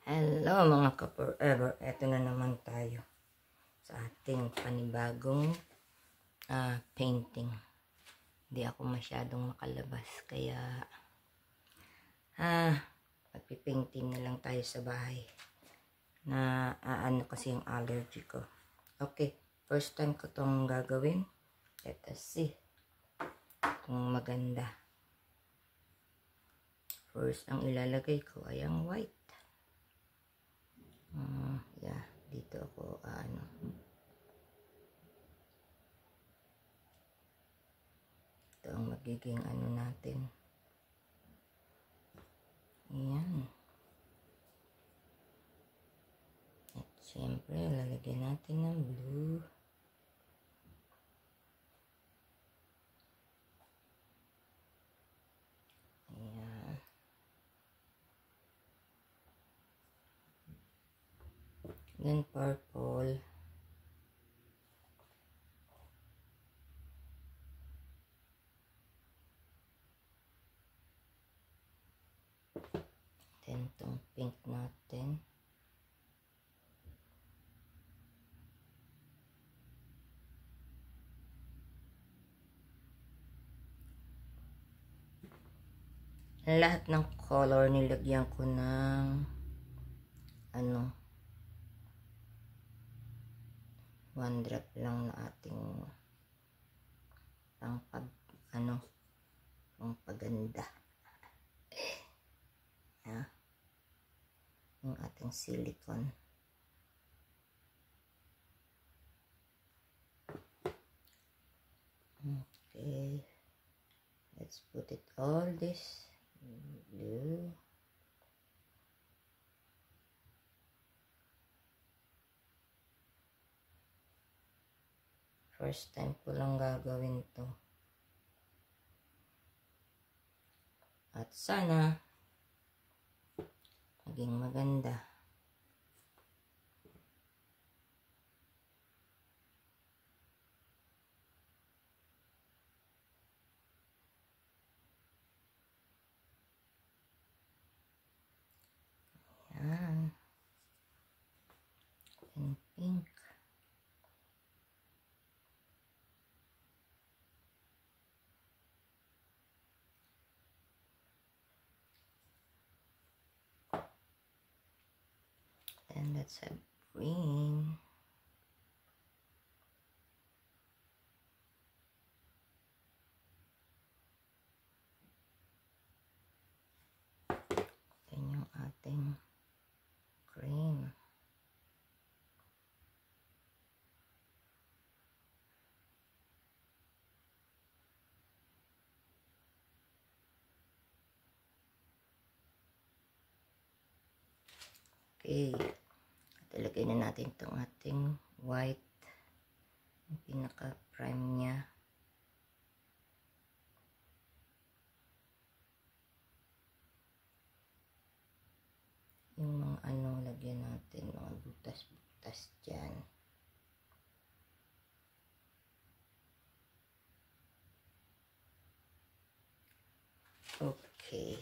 Hello mga ka-forever, eto na naman tayo sa ating panibagong painting. Hindi ako masyadong makalabas kaya magpipainting na lang tayo sa bahay na ano kasi yung allergy ko. Okay, first time ko tong gagawin. Let us see kung maganda. First, ang ilalagay ko ay ang white. Yeah, dito ako ito ang magiging ano natin. Ayan. At syempre, lalagyan natin ng blue. Ayan. Then purple. Then itong pink natin. Lahat ng color nilagyan ko ng one drop lang na ating pang paganda. Yeah. Yung ating silicone. Okay. Let's put it all this blue. First time ko lang gagawin to. At sana maging maganda. Ayan. And pink. And let's have green. Then yung ating cream. Okay. Ilagay na natin itong ating white. Yung pinaka-prime niya. Yung mga lagyan natin. Mga butas-butas dyan. Okay.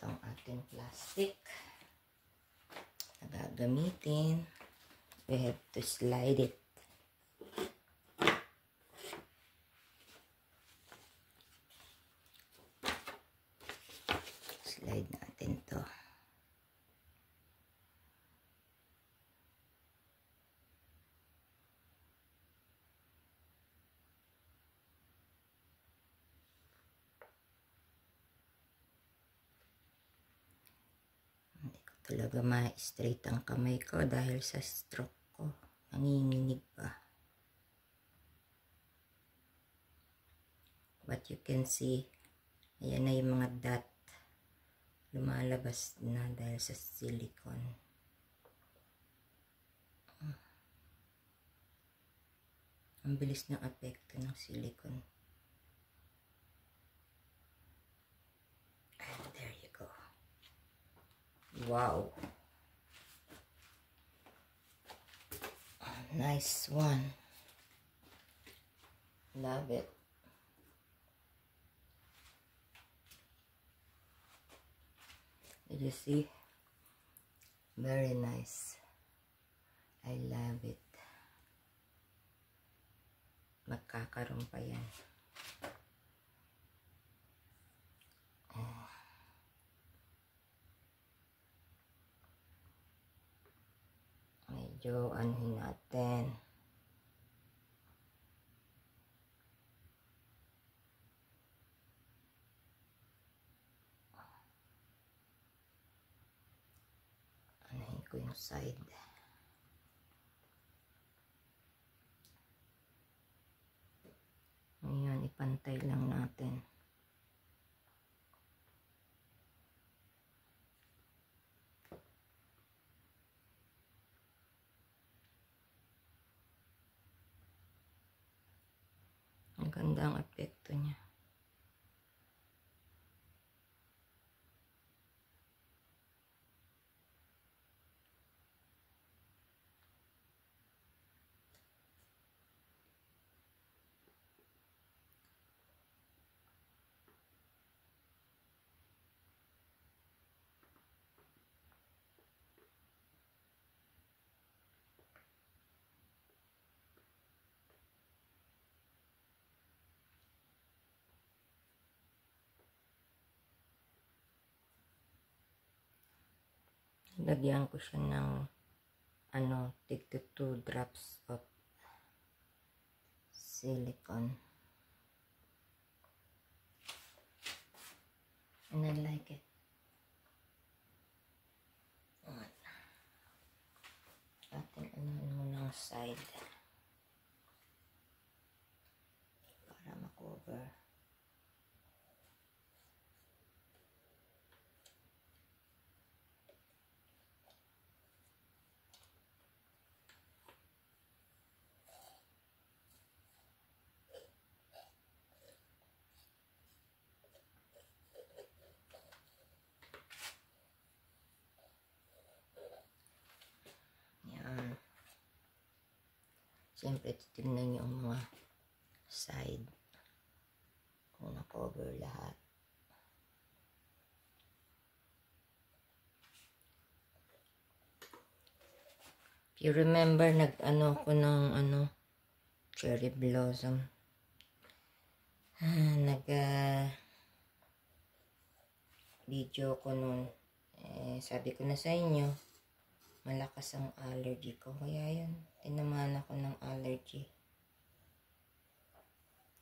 Itong ating plastic na gagamitin. We have to slide it. Slide natin to. Talaga ma-straight ang kamay ko dahil sa stroke ko. Nanginginig pa. But you can see, ayan na yung mga dot. Lumalabas na dahil sa silicone. Ang bilis ng epekto ng silicone. And there you go. Wow. Nice one. Love it. Did you see? Very nice. I love it. Magkakaroon pa yan. Medyo anuhin natin. Anuhin ko yung side. Ngayon, ipantay lang natin. Ang ganda ang epekto niya. Lagyan ko siya ng tig 2 drops of silicone. And I like it. Ating muna ang side para makover. Siyempre, titignan niyo ang mga side kung na-cover lahat. If you remember, ko ng cherry blossom. Video ko nun. Sabi ko na sa inyo, malakas ang allergy ko. Kaya yun, tinamaan ako ng allergy.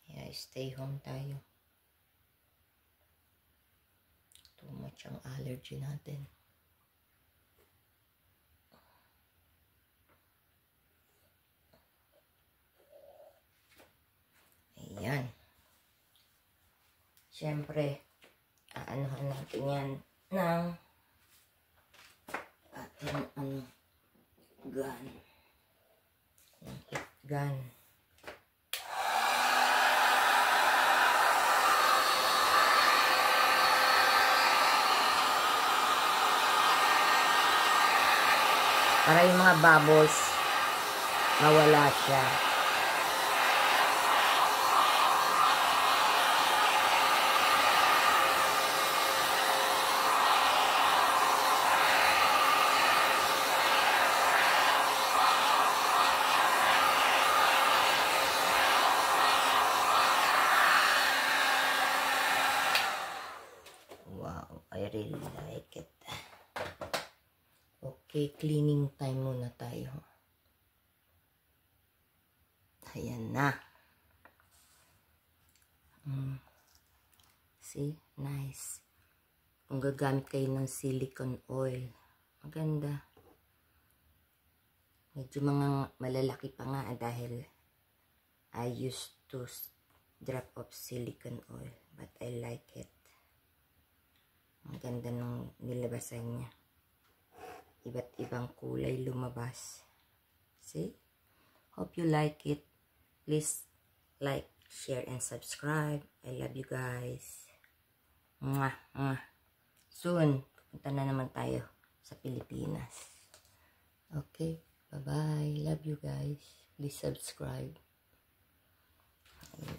Kaya stay home tayo. Too much ang allergy natin. Ayan. Siyempre, aanuhan natin yan ng ating gun. Ng heat gun. Para yung mga bubbles mawala siya. Wow, I really like it. Okay, cleaning time muna tayo. Ayan na. See? Nice. Kung gagamit kayo ng silicone oil, maganda. Medyo mga malalaki pa nga dahil I used to drop of silicone oil. But I like it. Maganda nung nilabasan niya. Iba't ibang kulay lumabas. See? Hope you like it. Please like, share, and subscribe. I love you guys. Mwah, mwah. Soon, punta na naman tayo sa Pilipinas. Okay, bye-bye. Love you guys. Please subscribe.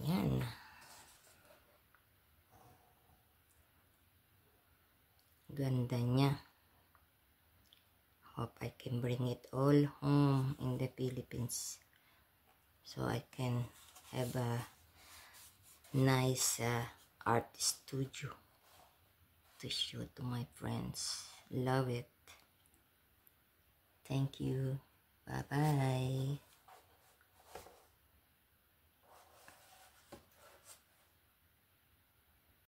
Ayan. Ganda niya. Hope I can bring it all home in the Philippines. So I can have a nice art studio to show to my friends. Love it. Thank you. Bye-bye.